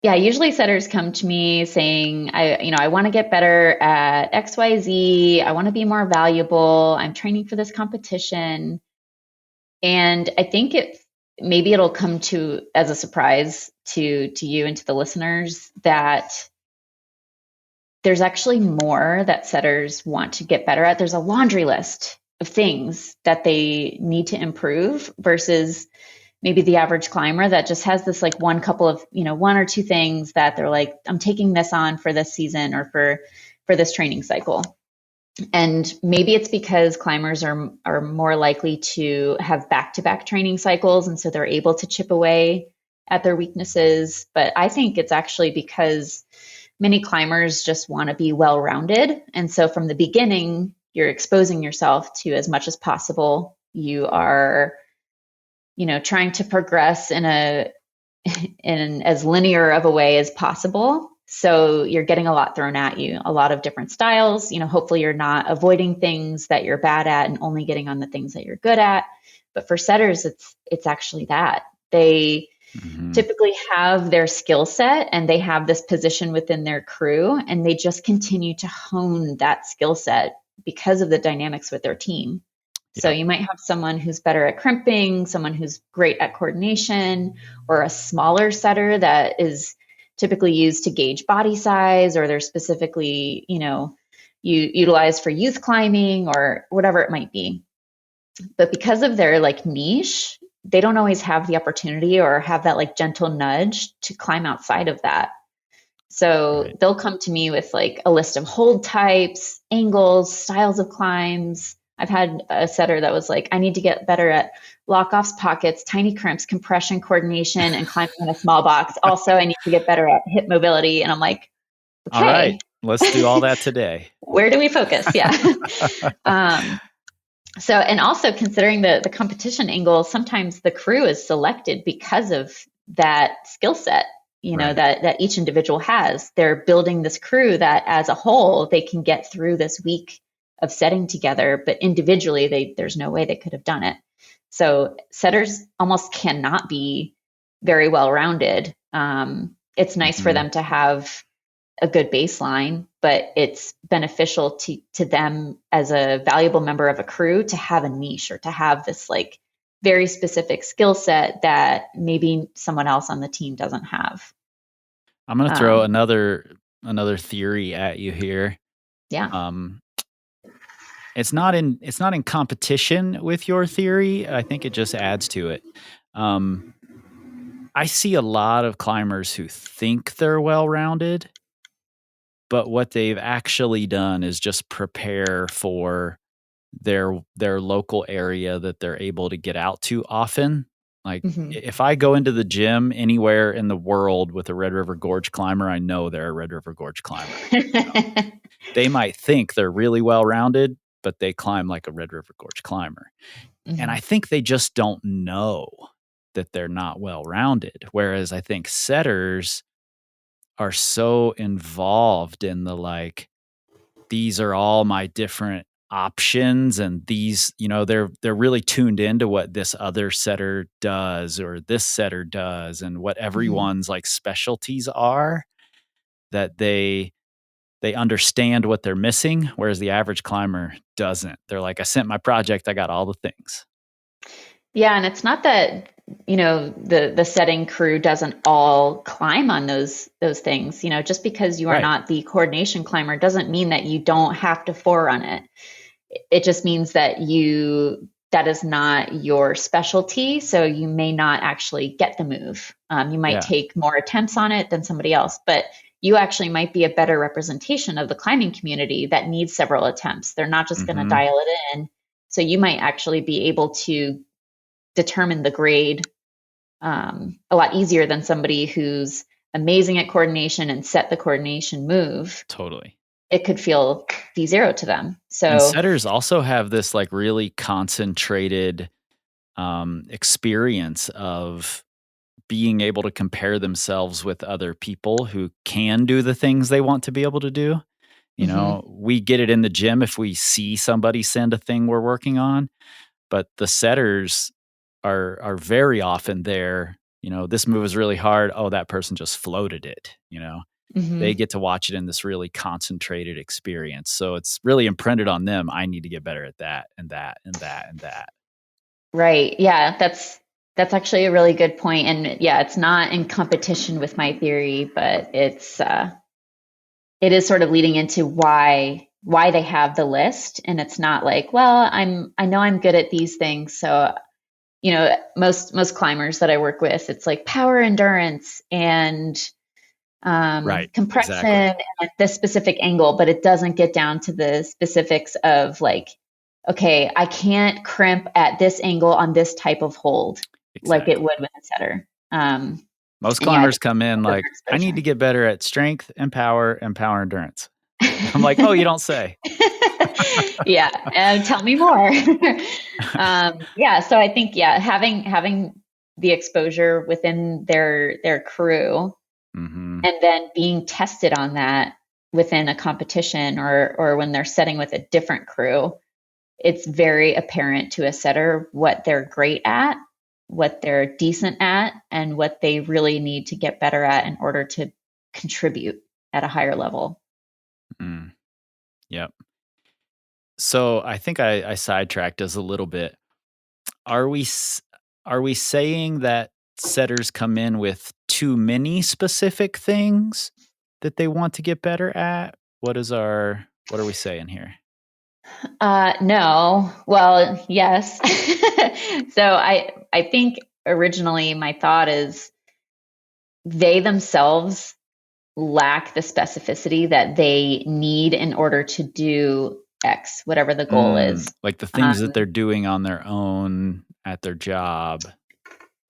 yeah, usually setters come to me saying, I want to get better at XYZ. I want to be more valuable. I'm training for this competition. And I think maybe it'll come to as a surprise to you and to the listeners that there's actually more that setters want to get better at. There's a laundry list of things that they need to improve versus maybe the average climber that just has this like one or two things that they're like, I'm taking this on for this season or for this training cycle. And maybe it's because climbers are more likely to have back-to-back training cycles, and so they're able to chip away at their weaknesses. But I think it's actually because many climbers just want to be well-rounded. And so from the beginning, you're exposing yourself to as much as possible. You are, trying to progress in as linear of a way as possible. So you're getting a lot thrown at you, a lot of different styles. Hopefully you're not avoiding things that you're bad at and only getting on the things that you're good at. But for setters, it's actually that. They Mhm. typically have their skill set and they have this position within their crew and they just continue to hone that skill set because of the dynamics with their team. So Yep. you might have someone who's better at crimping, someone who's great at coordination, or a smaller setter that is typically used to gauge body size, or they're specifically, utilized for youth climbing or whatever it might be. But because of their like niche, they don't always have the opportunity or have that like gentle nudge to climb outside of that. So Right. they'll come to me with like a list of hold types, angles, styles of climbs. I've had a setter that was like, I need to get better at lock-offs, pockets, tiny crimps, compression, coordination, and climbing in a small box. Also, I need to get better at hip mobility. And I'm like, All right. okay, Let's do all that today. where do we focus? Yeah. um, so, and also considering the competition angle, sometimes the crew is selected because of that skill set, Right. that each individual has. They're building this crew that as a whole, they can get through this week of setting together, but individually, there's no way they could have done it. So setters almost cannot be very well rounded. It's nice for Mhm. them to have a good baseline, but it's beneficial to them as a valuable member of a crew to have a niche or to have this like very specific skill set that maybe someone else on the team doesn't have. I'm going to throw Um, another theory at you here. yeah. Um, it's not in competition with your theory. I think it just adds to it. Um, I see a lot of climbers who think they're well-rounded, but what they've actually done is just prepare for their local area that they're able to get out to often. Like, Hmm. if I go into the gym anywhere in the world with a Red River Gorge climber, I know they're a Red River Gorge climber. They might think they're really well-rounded, but they climb like a Red River Gorge climber. And I think they just don't know that they're not well-rounded. Whereas I think setters are so involved in the like, these are all my different options, and these, they're really tuned into what this other setter does or this setter does and what everyone's like specialties are, that they understand what they're missing, whereas the average climber doesn't. They're like, I sent my project, I got all the things. Yeah, and it's not that the setting crew doesn't all climb on those things. Just because you are Right. not the coordination climber doesn't mean that you don't have to forerun it. It just means that that is not your specialty, so you may not actually get the move. You might Yeah. take more attempts on it than somebody else, but you actually might be a better representation of the climbing community that needs several attempts. They're not just going to Mhm. dial it in. So you might actually be able to determine the grade a lot easier than somebody who's amazing at coordination and set the coordination move. Totally. It could feel D0 to them. And So, setters also have this like really concentrated experience of being able to compare themselves with other people who can do the things they want to be able to do. mhm. We get it in the gym if we see somebody send a thing we're working on, but the setters are very often there. This move is really hard. Oh, that person just floated it. They Mhm. get to watch it in this really concentrated experience. So it's really imprinted on them. I need to get better at that and that and that and that. Right. Yeah, that's actually a really good point. And yeah, it's not in competition with my theory, but it is sort of leading into why they have the list. And it's not like, well, I know I'm good at these things, so most climbers that I work with, it's like power endurance and Right. compression Exactly. and this specific angle, but it doesn't get down to the specifics of like, okay, I can't crimp at this angle on this type of hold like it Exactly. would with a setter. Most And yeah, climbers come in like, I need to get better at strength and power endurance. I'm like, oh, you don't say. yeah, and tell me more. Yeah, so I think having the exposure within their crew Hmm. and then being tested on that within a competition or when they're setting with a different crew, it's very apparent to a setter what they're great at, what they're decent at, and what they really need to get better at in order to contribute at a higher level. Mm. Yep. So I think I sidetracked us a little bit. Are we s- are we saying that setters come in with too many specific things that they want to get better at? What are we saying here? No. Well, yes. So I think originally my thought is they themselves lack the specificity that they need in order to do X, whatever the goal is. Like the things that they're doing on their own at their job.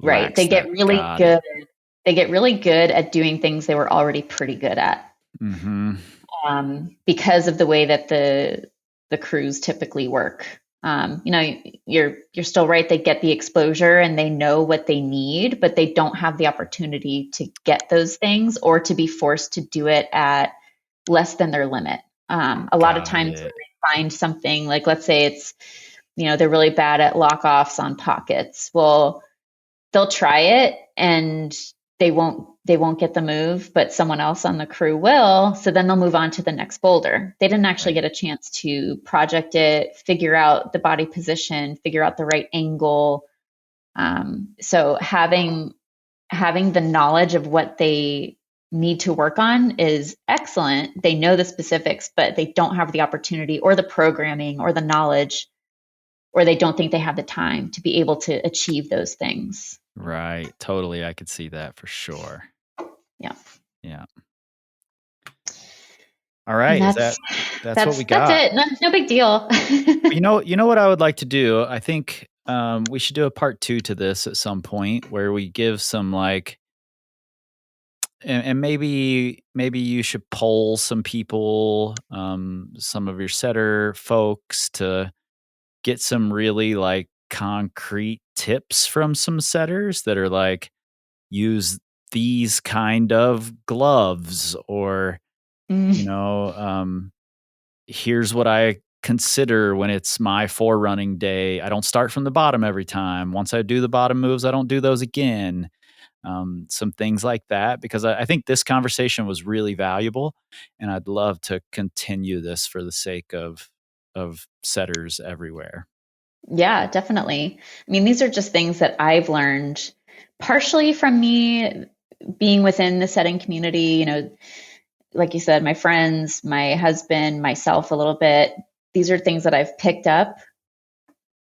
Right. They get really good. They get really good at doing things they were already pretty good at. Because of the way that the crews typically work. You're still right. They get the exposure and they know what they need, but they don't have the opportunity to get those things or to be forced to do it at less than their limit. A lot of times when they find something like, let's say it's, they're really bad at lock-offs on pockets. Well, they'll try it and they won't get the move, but someone else on the crew will. So then they'll move on to the next boulder. They didn't actually get a chance to project it, figure out the body position, figure out the right angle. So having the knowledge of what they need to work on is excellent. They know the specifics, but they don't have the opportunity or the programming or the knowledge, or they don't think they have the time to be able to achieve those things. Right. Totally. I could see that for sure. Yeah. All right. That's what we got. That's it. No big deal. You know what I would like to do? I think we should do a part 2 to this at some point where we give some and maybe you should poll some people, some of your setter folks to get some really concrete tips from some setters that are use these kind of gloves or, here's what I consider when it's my forerunning day. I don't start from the bottom every time. Once I do the bottom moves, I don't do those again. Some things like that, because I think this conversation was really valuable and I'd love to continue this for the sake of setters everywhere. Yeah, definitely. I mean, these are just things that I've learned partially from me being within the setting community, like you said, my friends, my husband, myself a little bit. These are things that I've picked up,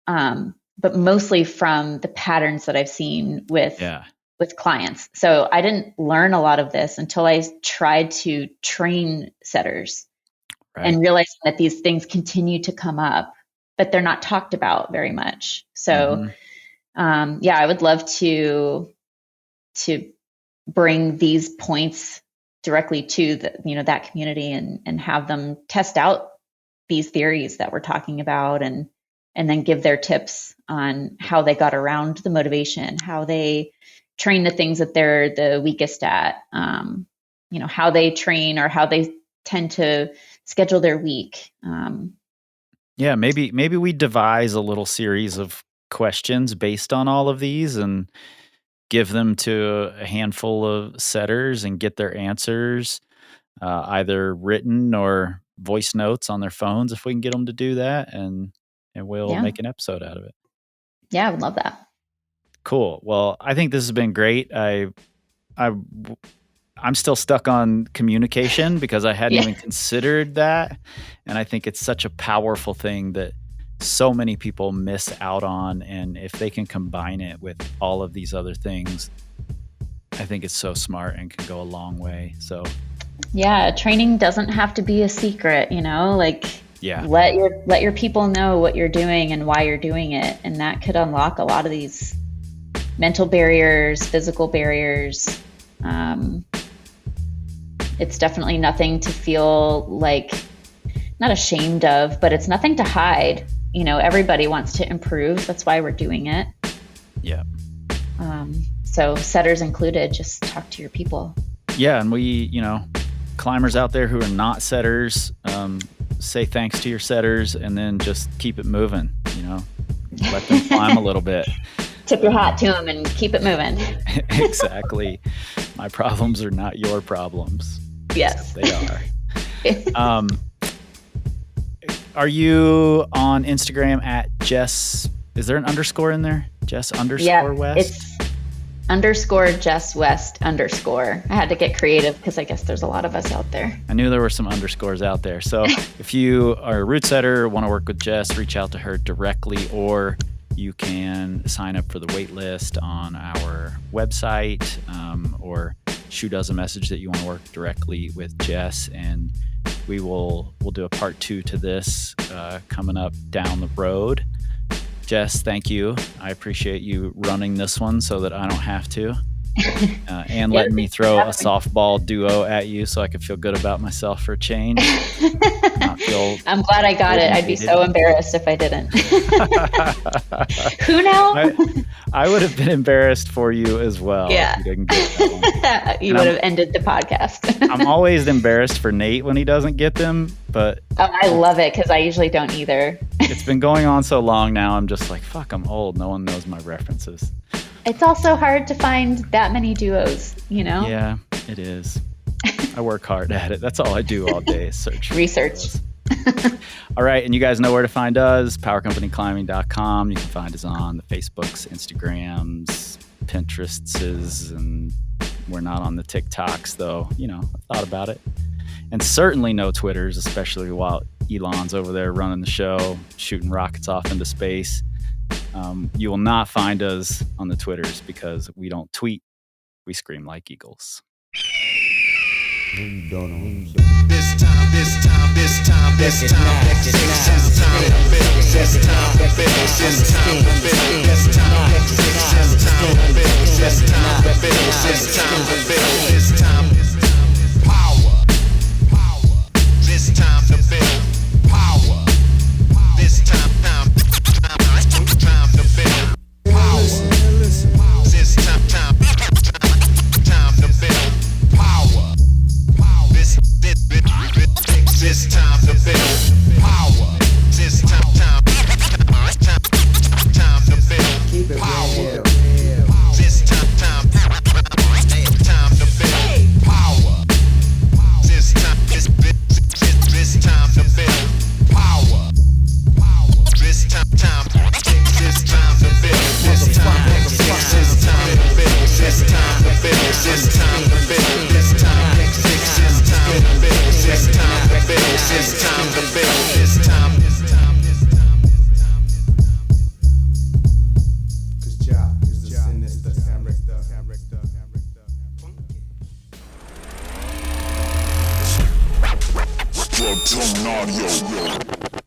but mostly from the patterns that I've seen with clients. So I didn't learn a lot of this until I tried to train setters and realizing that these things continue to come up, but they're not talked about very much. So, I would love to bring these points directly to that community and have them test out these theories that we're talking about and then give their tips on how they got around the motivation, how they train the things that they're the weakest at, how they train or how they tend to schedule their week. Maybe we devise a little series of questions based on all of these and give them to a handful of setters and get their answers, either written or voice notes on their phones if we can get them to do that, and we'll make an episode out of it. Yeah, I would love that. Cool. Well, I think this has been great. I'm still stuck on communication because I hadn't even considered that. And I think it's such a powerful thing that so many people miss out on. And if they can combine it with all of these other things, I think it's so smart and can go a long way. So training doesn't have to be a secret, let your people know what you're doing and why you're doing it. And that could unlock a lot of these mental barriers, physical barriers. It's definitely nothing to feel not ashamed of, but it's nothing to hide. Everybody wants to improve. That's why we're doing it. Yeah. So setters included, just talk to your people. Yeah. And we, climbers out there who are not setters, say thanks to your setters and then just keep it moving, let them climb a little bit. Tip your hat to them and keep it moving. Exactly. My problems are not your problems. Yes. They are. Are you on Instagram at Jess? Is there an underscore in there? Jess _West? It's _Jess West _. I had to get creative because I guess there's a lot of us out there. I knew there were some underscores out there. So if you are a Routesetter, want to work with Jess, reach out to her directly, or you can sign up for the wait list on our website, or shoot us a message that you want to work directly with Jess, and we'll do a part 2 to this coming up down the road. Jess, thank you. I appreciate you running this one so that I don't have to. And letting me throw a softball duo at you so I could feel good about myself for a change. I'm glad I got it. I'd be so embarrassed if I didn't. Who now? I would have been embarrassed for you as well. Yeah. If you didn't get that one. You would have ended the podcast. I'm always embarrassed for Nate when he doesn't get them, but I love it because I usually don't either. It's been going on so long now. I'm just like, fuck, I'm old. No one knows my references. It's also hard to find that many duos, you know? Yeah, it is. I work hard at it. That's all I do all day is search. Research. All right. And you guys know where to find us, powercompanyclimbing.com. You can find us on the Facebooks, Instagrams, Pinterests, and we're not on the TikToks, though. You know, I thought about it. And certainly no Twitters, especially while Elon's over there running the show, shooting rockets off into space. You will not find us on the Twitters because we don't tweet. We scream like eagles. Maybe don't know. This time, this time, this time, this time, this time to build, this time to build, this time to build, this time to build, this time to build, this time to build, this time power, this time to build power, this time to build power, this time to build power. This time to build power. This time to build power. This time to build power. This time to build power. This time to build power. This time to build. This time to build. This time to build. This time to build. This time to build. This time to build. This time to build. This time to build. This time. Cause Jah is the sinister character. Audio.